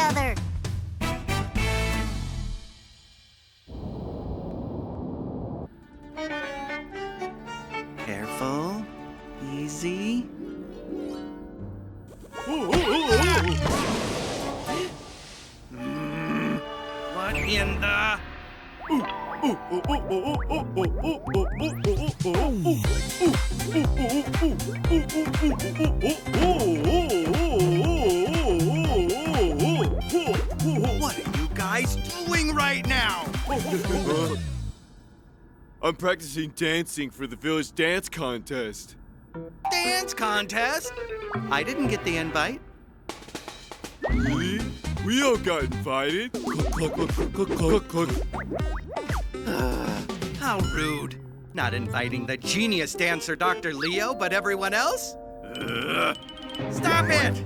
together. Careful. Easy. What in the... What are you guys doing right now? I'm practicing dancing for the village dance contest. Dance contest? I didn't get the invite. Really? We all got invited. Cluck, cluck, cluck, cluck, cluck, cluck, cluck. How rude. Not inviting the genius dancer Dr. Leo, but everyone else? Stop it!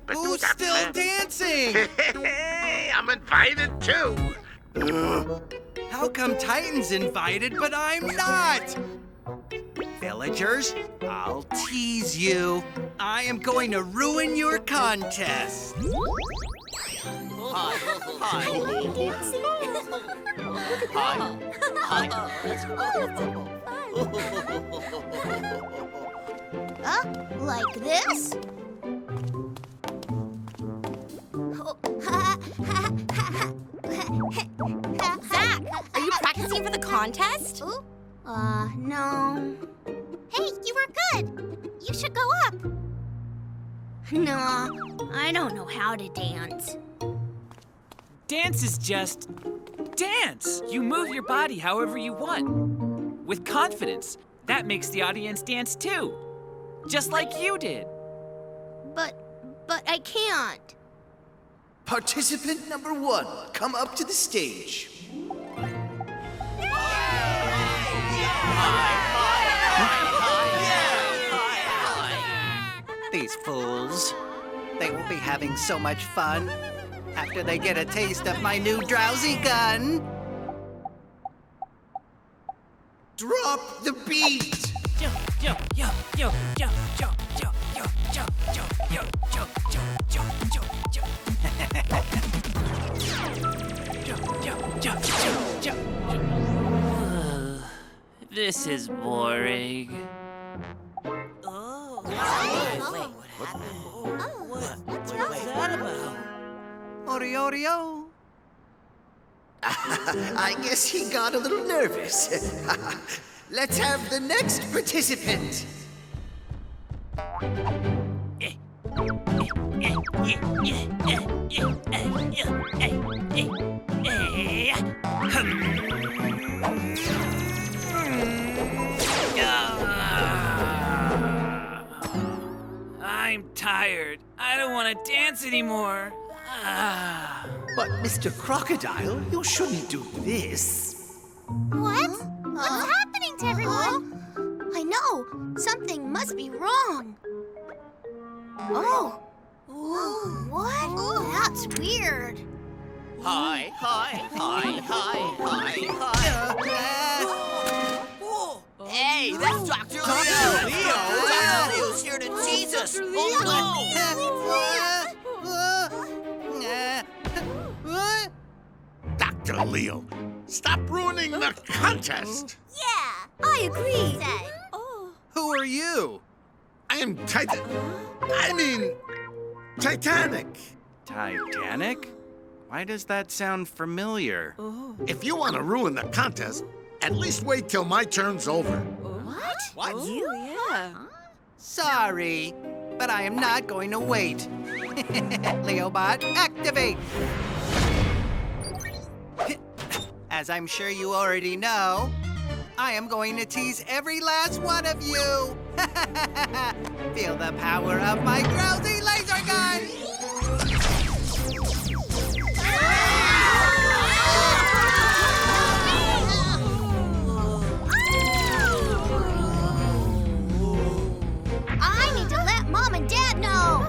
Who's still dancing? Hey, I'm invited too. How come Titan's invited, but I'm not? Villagers, I'll tease you. I am going to ruin your contest. Hi. Like this? Zach, are you practicing for the contest? No. Hey, you were good. You should go up. No, I don't know how to dance. Dance is just dance. You move your body however you want. With confidence. That makes the audience dance too. Just like you did. But I can't. Participant number 1, come up to the stage. These fools. They will be having so much fun after they get a taste of my new drowsy gun. Drop the beat! Yo, yo, yo, yo, yo, yo, yo, yo, yo, yo, yo, yo, yo, yo, yo, This is boring. Oreo. I guess he got a little nervous. Let's have the next participant. I'm tired. I don't want to dance anymore. But Mr. Crocodile, you shouldn't do this. What? What's happening to everyone? I know. Something must be wrong. Oh. What? That's weird. Hi. Hey, that's Dr. Leo! Dr. Leo's here to tease us! Dr. Leo, stop ruining the contest. Yeah, I agree. Who are you? I am Titanic. Titanic? Why does that sound familiar? If you want to ruin the contest, at least wait till my turn's over. What? Sorry, but I am not going to wait. Leobot, activate! As I'm sure you already know, I am going to tease every last one of you. Feel the power of my drowsy laser gun! I need to let Mom and Dad know.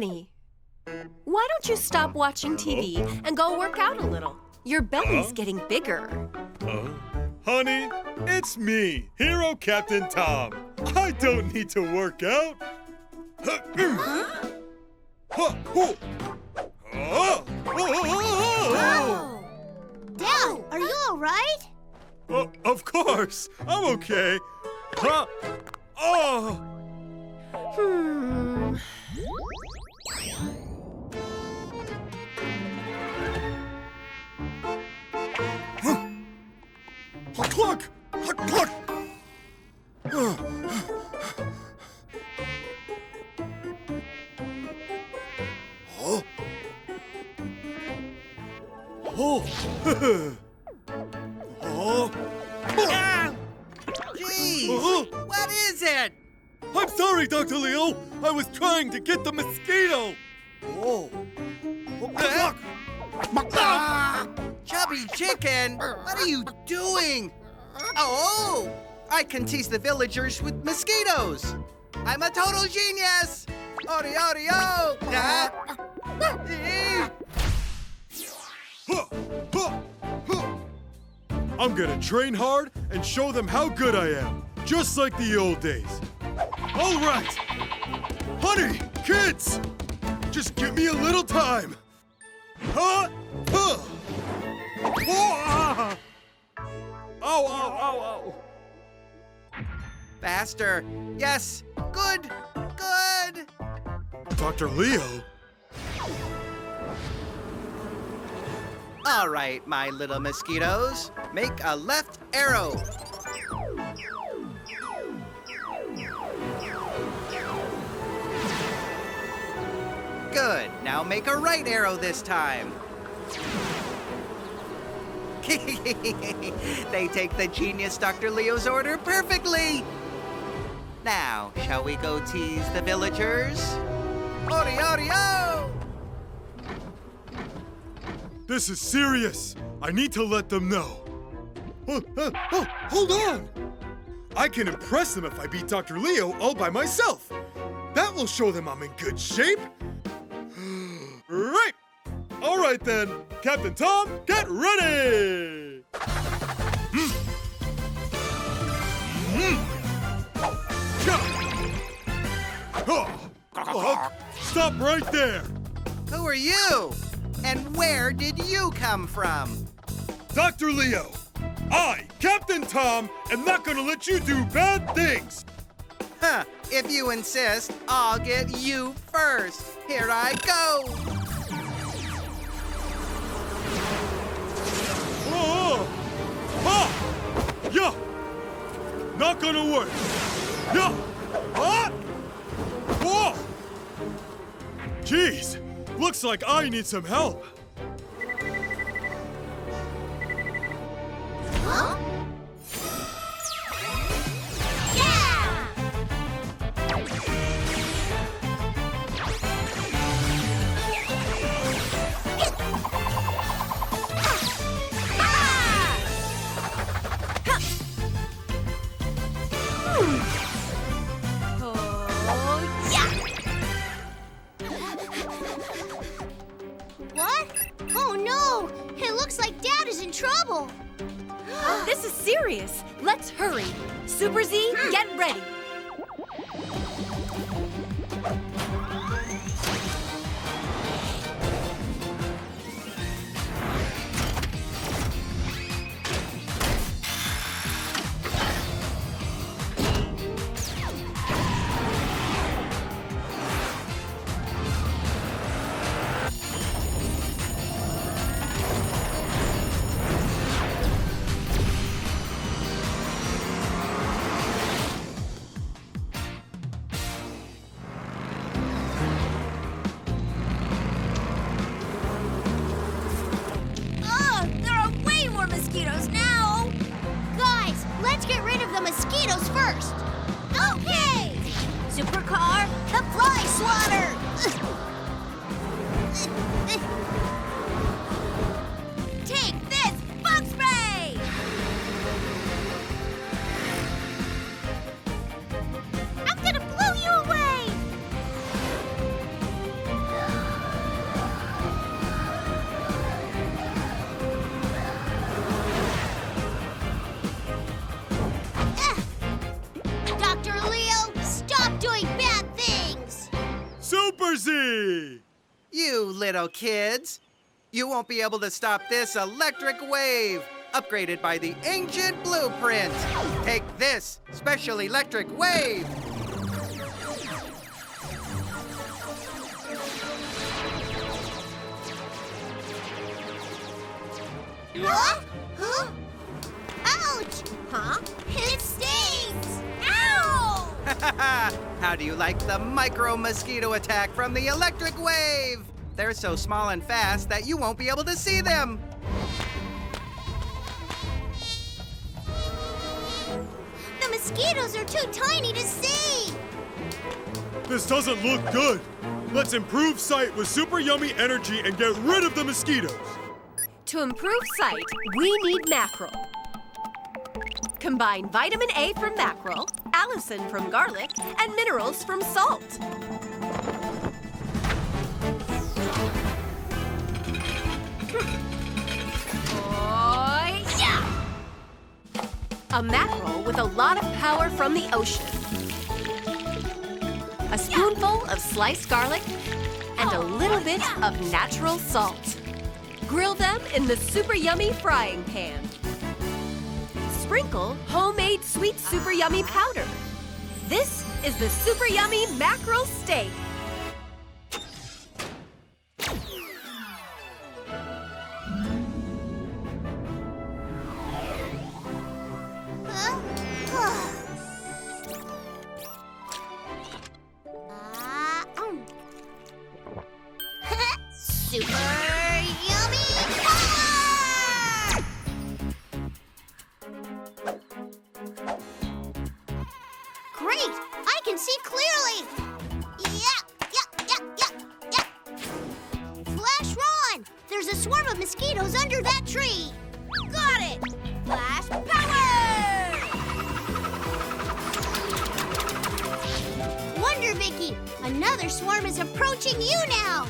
Honey, why don't you stop watching TV and go work out a little? Your belly's getting bigger. Honey, it's me, Hero Captain Tom. I don't need to work out. Dad, are you all right? Of course, I'm okay. Huh? Oh! Cluck! Cluck! Oh! Oh! Oh! Ah! Jeez! What is it? I'm sorry, Dr. Leo. I was trying to get the mosquito. Oh. Cluck! Ah! Chubby chicken, what are you doing? Oh, I can tease the villagers with mosquitoes. I'm a total genius. Ori, ori, oh. I'm gonna train hard and show them how good I am, just like the old days. All right! Honey, kids! Just give me a little time. Huh? Huh? Oh, ow, ow, ow. Faster. Yes. Good. Good. Dr. Leo? All right, my little mosquitoes. Make a left arrow. Good. Now make a right arrow this time. They take the genius Dr. Leo's order perfectly. Now, shall we go tease the villagers? Ori, ori, oh! This is serious. I need to let them know. Oh, hold on! I can impress them if I beat Dr. Leo all by myself. That will show them I'm in good shape. Right! All right then, Captain Tom, get ready! Stop right there! Who are you? And where did you come from? Dr. Leo, I, Captain Tom, am not gonna let you do bad things! Huh, if you insist, I'll get you first. Here I go. Oh! Ha! Yeah! Not gonna work! Yeah! What? Whoa! Jeez, looks like I need some help. Huh? Yeah! What? Oh no! It looks like Dad is in trouble. This is serious. Let's hurry. Super Z, get ready. There are way more mosquitoes now! Guys, let's get rid of the mosquitoes first! Okay! Supercar, the fly swatter! Take this, bug spray! I'm gonna blow you away! Outdoorsy! You little kids. You won't be able to stop this electric wave, upgraded by the ancient blueprint. Take this special electric wave. Huh? Huh? Ouch! Huh? It stings! Ow! How do you like the micro mosquito attack from the electric wave? They're so small and fast that you won't be able to see them. The mosquitoes are too tiny to see! This doesn't look good. Let's improve sight with super yummy energy and get rid of the mosquitoes. To improve sight, we need mackerel. Combine vitamin A from mackerel, allicin from garlic, and minerals from salt. Oh, yeah! A mackerel with a lot of power from the ocean. A spoonful of sliced garlic and a little bit of natural salt. Grill them in the super yummy frying pan. Sprinkle homemade sweet super yummy powder. This is the super yummy mackerel steak. Super yummy power! Great! I can see clearly! Yeah! Flash, Ron! There's a swarm of mosquitoes under that tree! Got it! Flash power! Wonder, Vicky! Another swarm is approaching you now!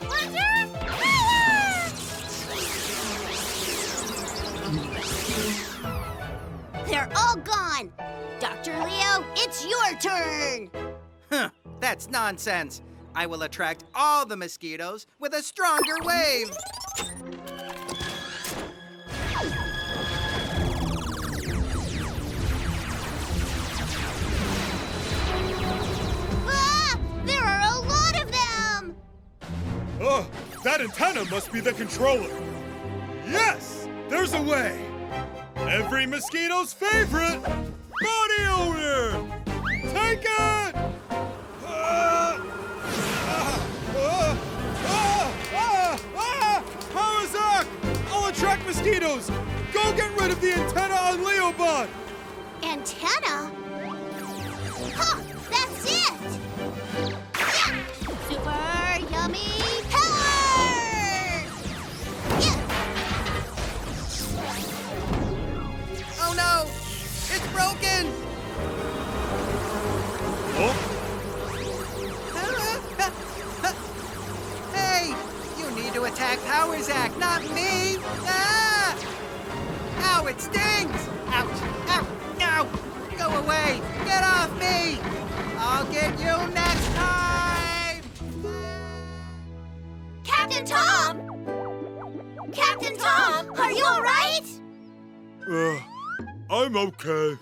Wonder power! They're all gone! Dr. Leo, it's your turn! Huh, that's nonsense. I will attract all the mosquitoes with a stronger wave. Ah! There are a lot of them! Oh, that antenna must be the controller. Yes! There's a way! Every mosquito's favorite! Body odor! Take it! Hawazak! I'll attract mosquitoes! Go get rid of the antenna on Leobot! Antenna? Huh! That's it! Yeah! Super yummy power! Yeah! Oh no! It's broken! Oh? Hey! You need to attack Hawazak, not me! Ah! Ow, it stings! Ouch! Ow! Ow! Go away! Get off me! I'll get you next time! Captain Tom! Captain Tom, are you all right? I'm okay.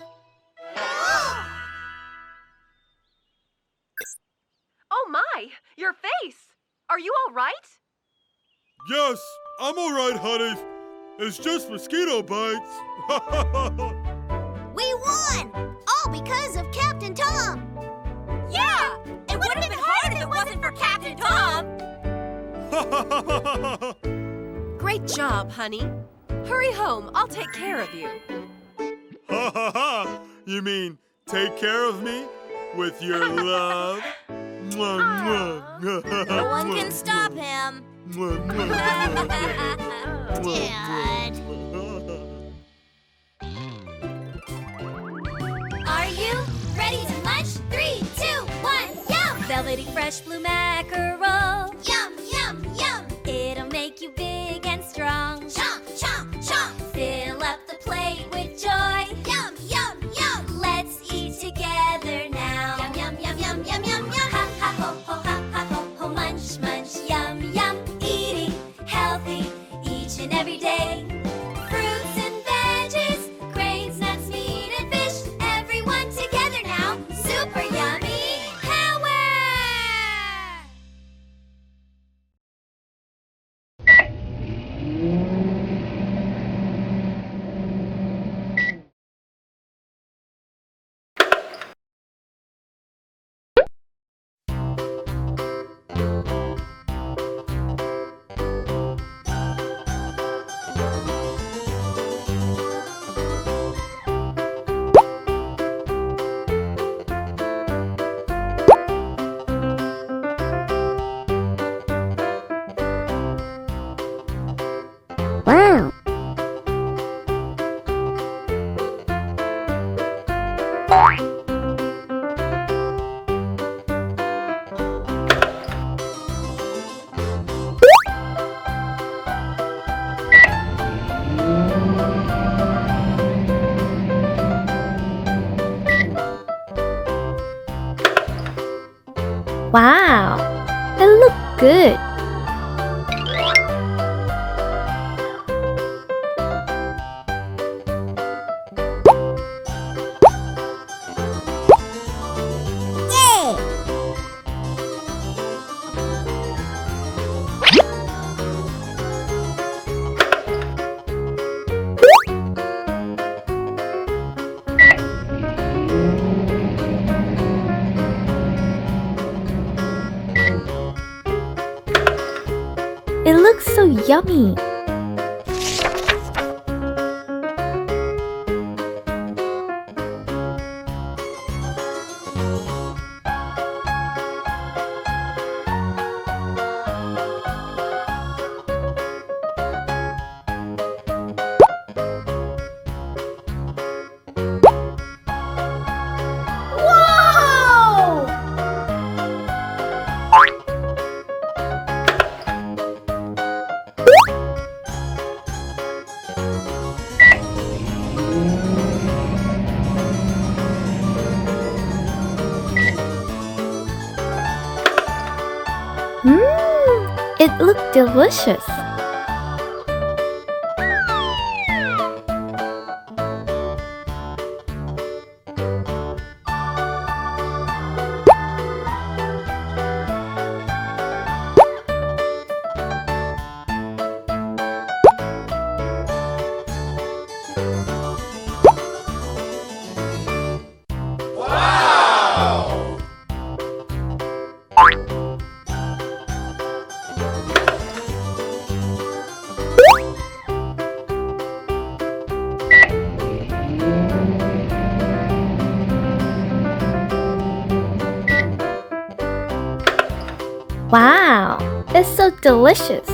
Oh my, your face! Are you all right? Yes, I'm all right, honey. It's just mosquito bites. We won! All because of Captain Tom! Yeah! It would have been hard if it wasn't for Captain Tom! Great job, honey. Hurry home, I'll take care of you. Ha ha ha! You mean take care of me with your love? Mwah, mwah. No one can stop him. Mwah, mwah, mwah. Dad. Are you ready to munch? 3, 2, 1, yum! Velvety fresh blue mackerel. Yum, yum, yum. It'll make you big and strong. Chomp, chomp, chomp. Fill up the plate with joy. Yum, yum, yum. Let's eat together now. Yum, yum, yum, yum, yum, yum, yum. Ha ha ho ho ha ha. Wow, they look good. It looks so yummy. It looked delicious. Wow, it's so delicious.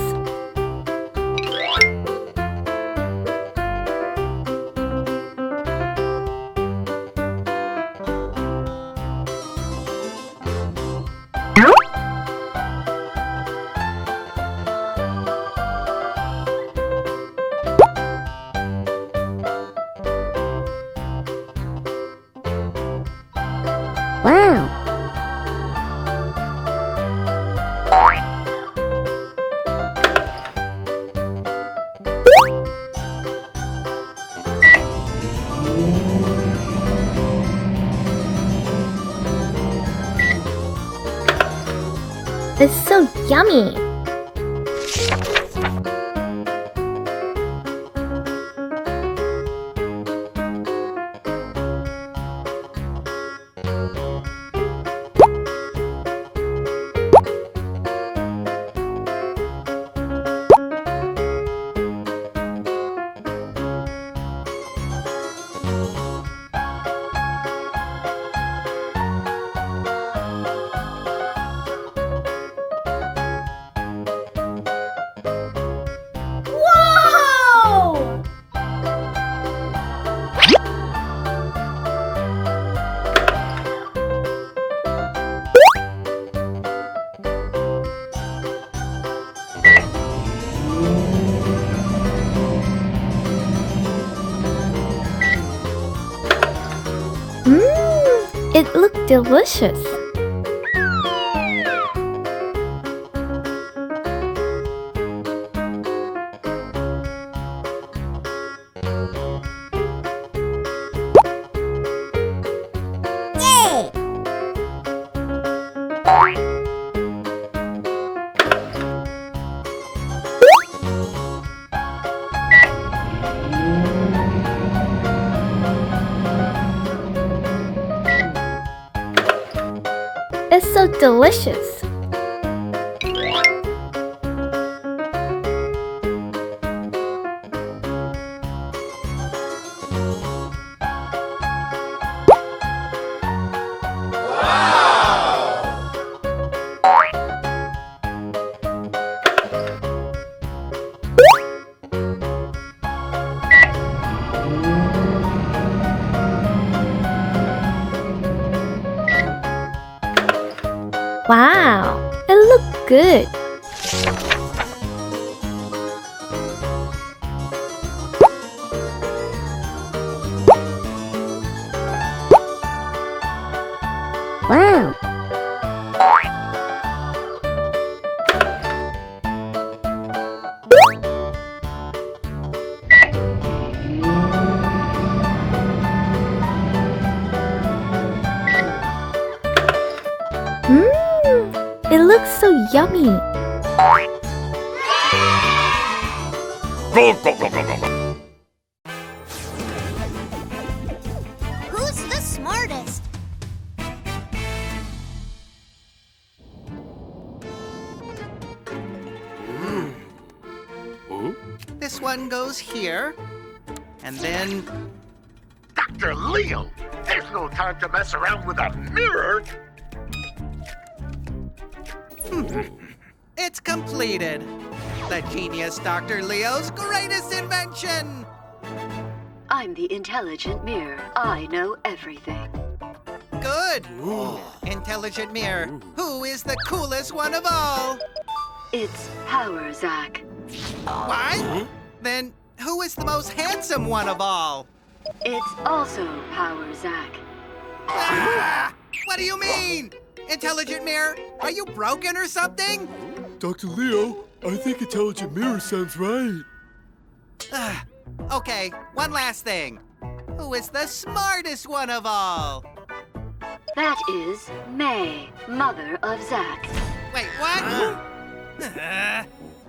Wow. It's so yummy. It looked delicious. It's so delicious. Wow, it looked good. Wow. It looks so yummy. Who's the smartest? This one goes here. And then... Dr. Leo, there's no time to mess around with a mirror. It's completed. The genius Dr. Leo's greatest invention! I'm the intelligent mirror. I know everything. Good. Intelligent mirror, who is the coolest one of all? It's Power, Zach. What? Then who is the most handsome one of all? It's also Power, Zach. Ah! What do you mean? Intelligent mirror, are you broken or something? Dr. Leo, I think Intelligent Mirror sounds right. Okay, one last thing. Who is the smartest one of all? That is May, mother of Zach. Wait, what?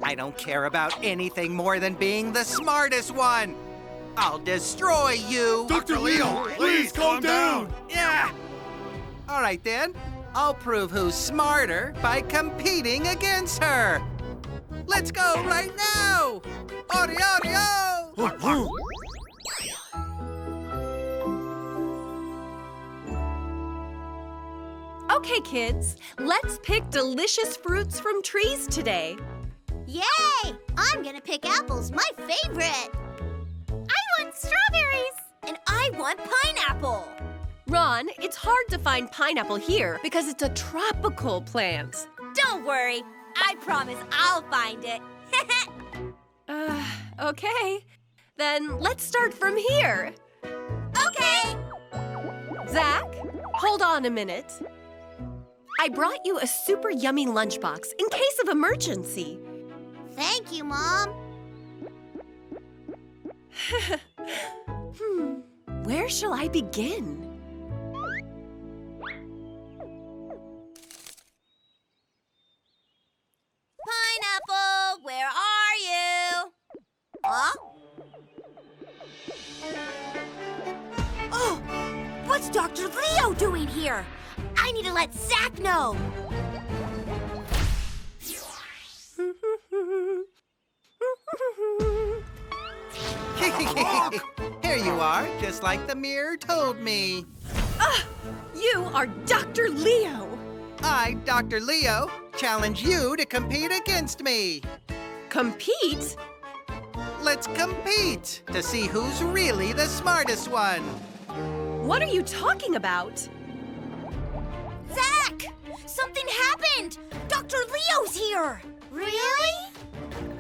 I don't care about anything more than being the smartest one. I'll destroy you. Dr. Leo, please calm down. Yeah. All right, then. I'll prove who's smarter by competing against her. Let's go right now. Ori, ori, oh. Okay, kids, let's pick delicious fruits from trees today. Yay! I'm gonna pick apples, my favorite. I want strawberries. And I want pineapple. Ron, it's hard to find pineapple here because it's a tropical plant. Don't worry. I promise I'll find it. Okay. Then let's start from here. Okay. Zach, hold on a minute. I brought you a super yummy lunchbox in case of emergency. Thank you, Mom. Where shall I begin? Pineapple, where are you? Huh? Oh, what's Dr. Leo doing here? I need to let Zach know. Here you are, just like the mirror told me. You are Dr. Leo. I, Dr. Leo, challenge you to compete against me. Compete? Let's compete to see who's really the smartest one. What are you talking about? Zach! Something happened! Dr. Leo's here! Really?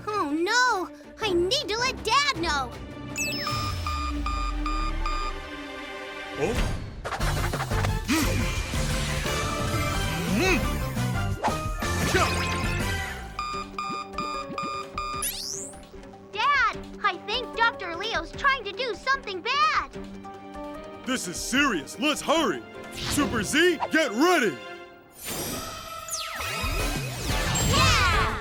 Oh no! I need to let Dad know! Dad! I think Dr. Leo's trying to do something bad! This is serious. Let's hurry. Super Z, get ready. Yeah!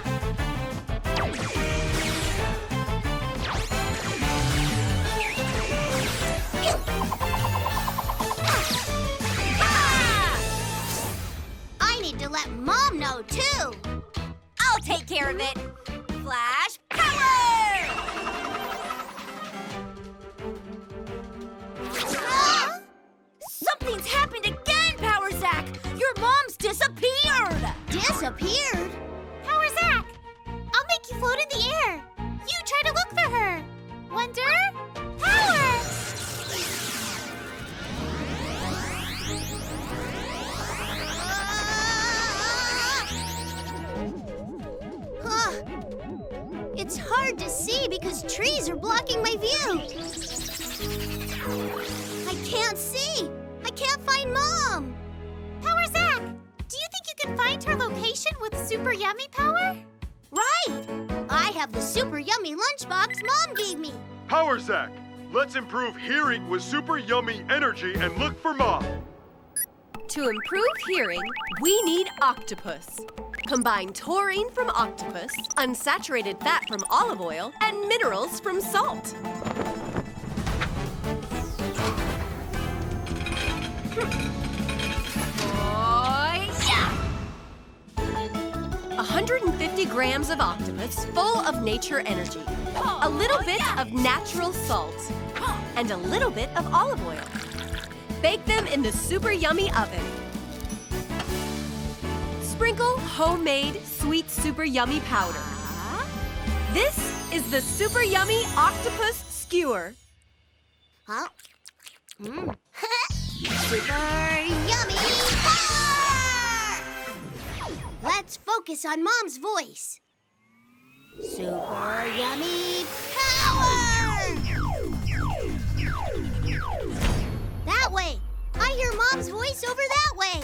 I need to let Mom know, too. I'll take care of it. Flash power! Something's happened again, Power Zach! Your mom's disappeared! Disappeared? Power Zach! I'll make you float in the air. You try to look for her. Wonder? Power! It's hard to see because trees are blocking my view. I can't see. I can't find Mom. Power Zach, do you think you can find her location with Super Yummy Power? Right. I have the Super Yummy lunchbox Mom gave me. Power Zach, let's improve hearing with Super Yummy Energy and look for Mom. To improve hearing, we need octopus. Combine taurine from octopus, unsaturated fat from olive oil, and minerals from salt. 150 grams of octopus full of nature energy, a little bit of natural salt, and a little bit of olive oil. Bake them in the super yummy oven. Sprinkle homemade sweet super yummy powder. This is the super yummy octopus skewer. Huh? Super yummy power! Let's focus on Mom's voice. Super yummy power! That way! I hear Mom's voice over that way!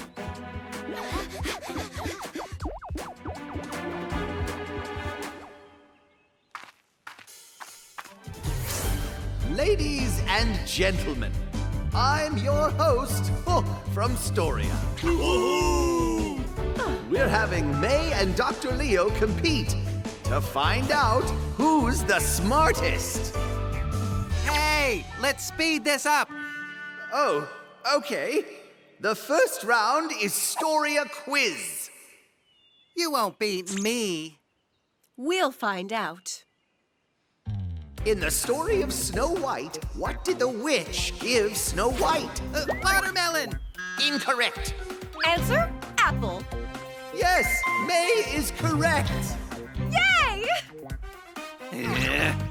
Ladies and gentlemen, I'm your host, Hook from Storia. We're having May and Dr. Leo compete to find out who's the smartest. Hey, let's speed this up. Oh, okay. The first round is Storia Quiz. You won't beat me. We'll find out. In the story of Snow White, what did the witch give Snow White? Watermelon. Incorrect. Answer, apple. Yes, May is correct. Yay!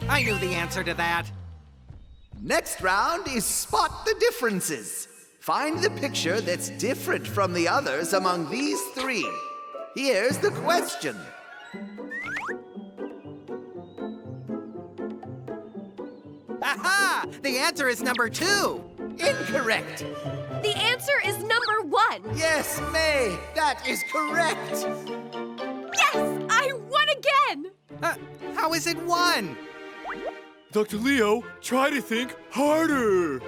I knew the answer to that. Next round is Spot the Differences. Find the picture that's different from the others among these three. Here's the question. Aha! The answer is number 2. Incorrect. The answer is number 1. Yes, May, that is correct. Yes! I won again! How is it 1? Dr. Leo, try to think harder.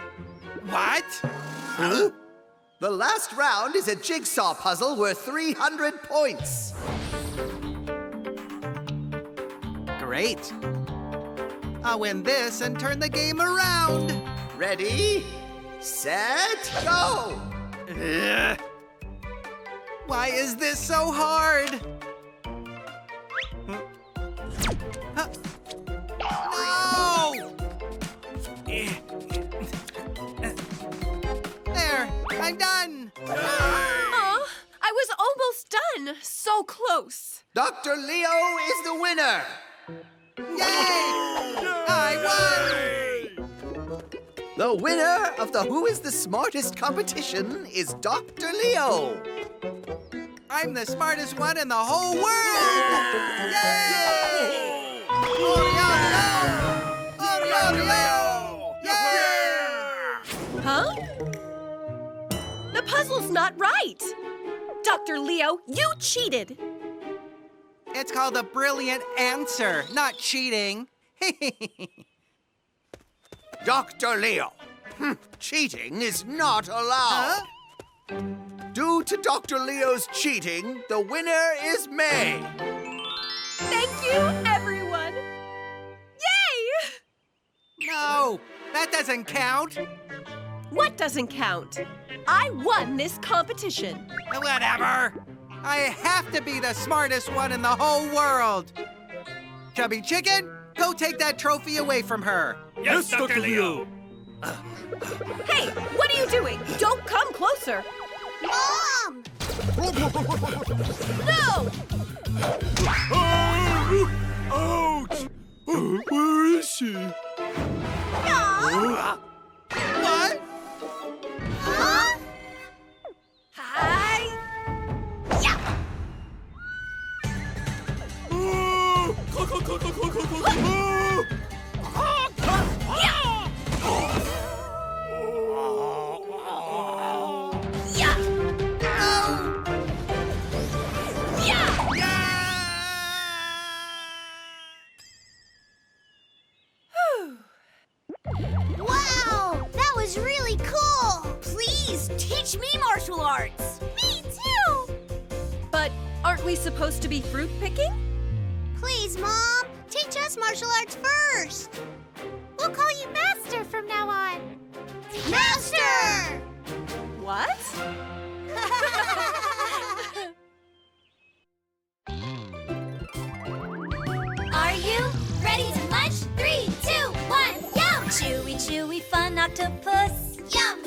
What? Huh? The last round is a jigsaw puzzle worth 300 points. Great. I'll win this and turn the game around. Ready, set, go! Why is this so hard? No! There, I'm done. Aw, I was almost done. So close. Dr. Leo is the winner. Yay! I won! The winner of the Who is the Smartest competition is Dr. Leo. I'm the smartest one in the whole world! Yay! Oreo! Oreo! Yeah! Huh? The puzzle's not right. Dr. Leo, you cheated. It's called a brilliant answer, not cheating. Dr. Leo, cheating is not allowed. Huh? Due to Dr. Leo's cheating, the winner is May. Thank you, everyone. Yay! No, that doesn't count. What doesn't count? I won this competition. Whatever. I have to be the smartest one in the whole world. Chubby Chicken, go take that trophy away from her. Yes, Dr. Leo. Hey, what are you doing? Don't come closer. Mom! No! Ouch! Where is she? No! What? Huh? Hi! Yeah! Yeah! Wow! Aren't we supposed to be fruit picking? Please, Mom, teach us martial arts first. We'll call you Master from now on. Master! What? Are you ready to munch? 3, 2, 1, yum! Chewy, chewy, fun octopus. Yum,